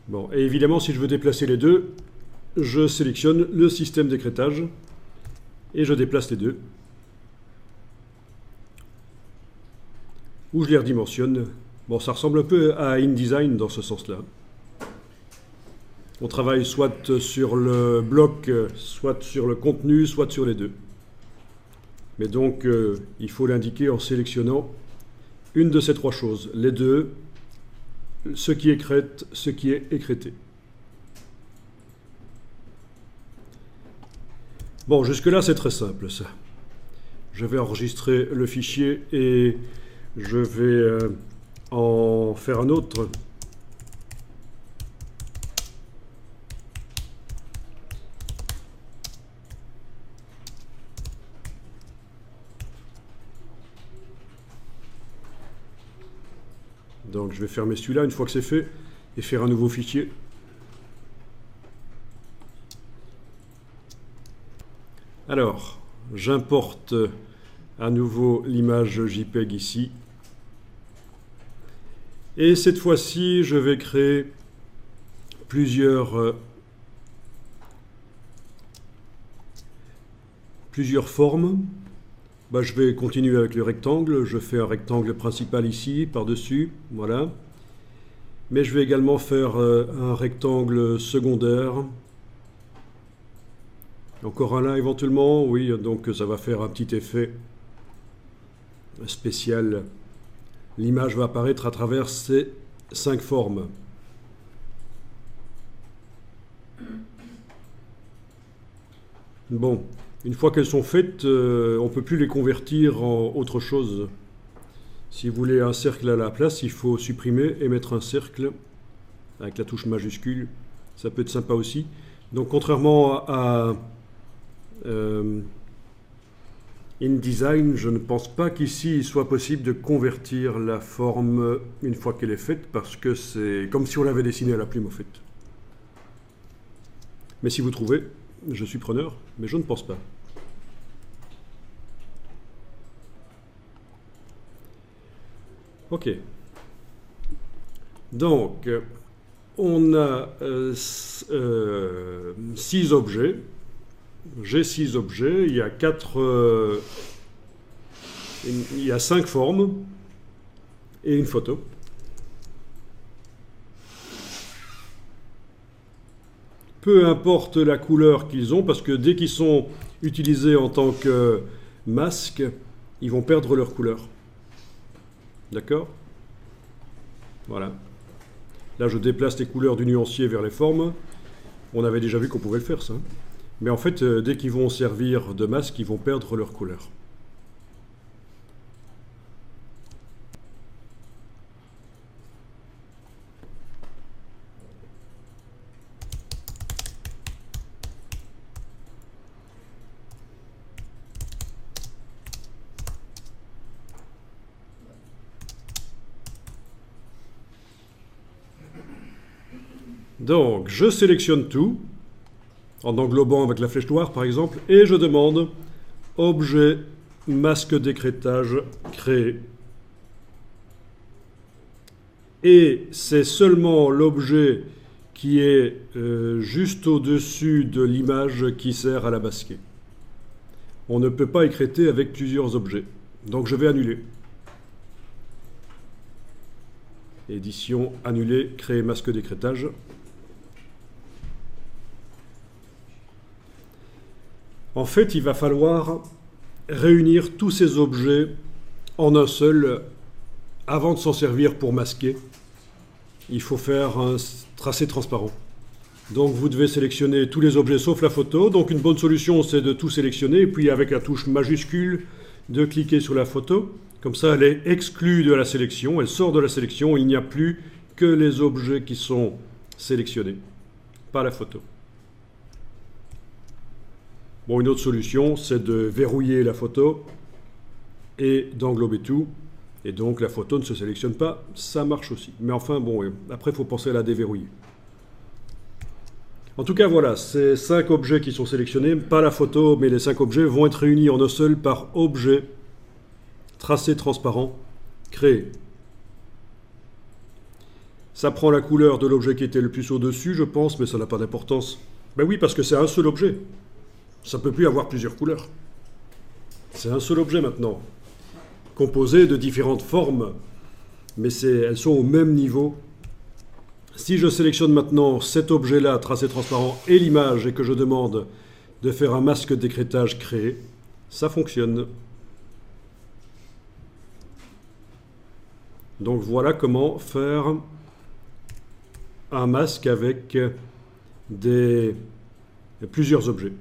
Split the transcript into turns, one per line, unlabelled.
Bon, et évidemment, si je veux déplacer les deux, je sélectionne le système d'écrêtage et je déplace les deux. Ou je les redimensionne. Bon, ça ressemble un peu à InDesign dans ce sens-là. On travaille soit sur le bloc, soit sur le contenu, soit sur les deux. Mais donc, il faut l'indiquer en sélectionnant une de ces trois choses. Les deux, ce qui écrète, ce qui est écrêté. Bon, jusque-là, c'est très simple, ça. Je vais enregistrer le fichier et je vais en faire un autre. Donc je vais fermer celui-là une fois que c'est fait et faire un nouveau fichier. Alors, j'importe à nouveau l'image JPEG ici. Et cette fois-ci, je vais créer plusieurs formes. Je vais continuer avec le rectangle. Je fais un rectangle principal ici, par-dessus. Voilà. Mais je vais également faire un rectangle secondaire. Encore un là éventuellement. Oui, donc ça va faire un petit effet spécial. L'image va apparaître à travers ces 5 formes. Bon. Une fois qu'elles sont faites, on ne peut plus les convertir en autre chose. Si vous voulez un cercle à la place, il faut supprimer et mettre un cercle avec la touche majuscule. Ça peut être sympa aussi. Donc contrairement à InDesign, je ne pense pas qu'ici il soit possible de convertir la forme une fois qu'elle est faite, parce que c'est comme si on l'avait dessinée à la plume, en fait. Mais si vous trouvez, je suis preneur, mais je ne pense pas. Ok. Donc, on a 6 objets. J'ai 6 objets. Il y a 5 formes et une photo. Peu importe la couleur qu'ils ont, parce que dès qu'ils sont utilisés en tant que masque, ils vont perdre leur couleur. D'accord? Voilà. Là, je déplace les couleurs du nuancier vers les formes. On avait déjà vu qu'on pouvait le faire, ça. Mais en fait, dès qu'ils vont servir de masque, ils vont perdre leur couleur. Donc, je sélectionne tout, en englobant avec la flèche noire par exemple, et je demande objet masque d'écrêtage créé. Et c'est seulement l'objet qui est juste au-dessus de l'image qui sert à la masquer. On ne peut pas écrêter avec plusieurs objets. Donc je vais annuler. Édition, annuler, créer masque d'écrêtage. En fait, il va falloir réunir tous ces objets en un seul avant de s'en servir pour masquer. Il faut faire un tracé transparent. Donc vous devez sélectionner tous les objets sauf la photo. Donc une bonne solution, c'est de tout sélectionner et puis avec la touche majuscule de cliquer sur la photo. Comme ça, elle est exclue de la sélection, elle sort de la sélection, il n'y a plus que les objets qui sont sélectionnés, pas la photo. Bon, une autre solution, c'est de verrouiller la photo et d'englober tout. Et donc la photo ne se sélectionne pas, ça marche aussi. Mais enfin, bon, après, il faut penser à la déverrouiller. En tout cas, voilà, ces 5 objets qui sont sélectionnés, pas la photo, mais les 5 objets vont être réunis en un seul par objet, tracé transparent, créé. Ça prend la couleur de l'objet qui était le plus au-dessus, je pense, mais ça n'a pas d'importance. Ben oui, parce que c'est un seul objet. Ça ne peut plus avoir plusieurs couleurs. C'est un seul objet maintenant, composé de différentes formes, mais elles sont au même niveau. Si je sélectionne maintenant cet objet-là, tracé transparent, et l'image, et que je demande de faire un masque d'écrêtage créé, ça fonctionne. Donc voilà comment faire un masque avec plusieurs objets.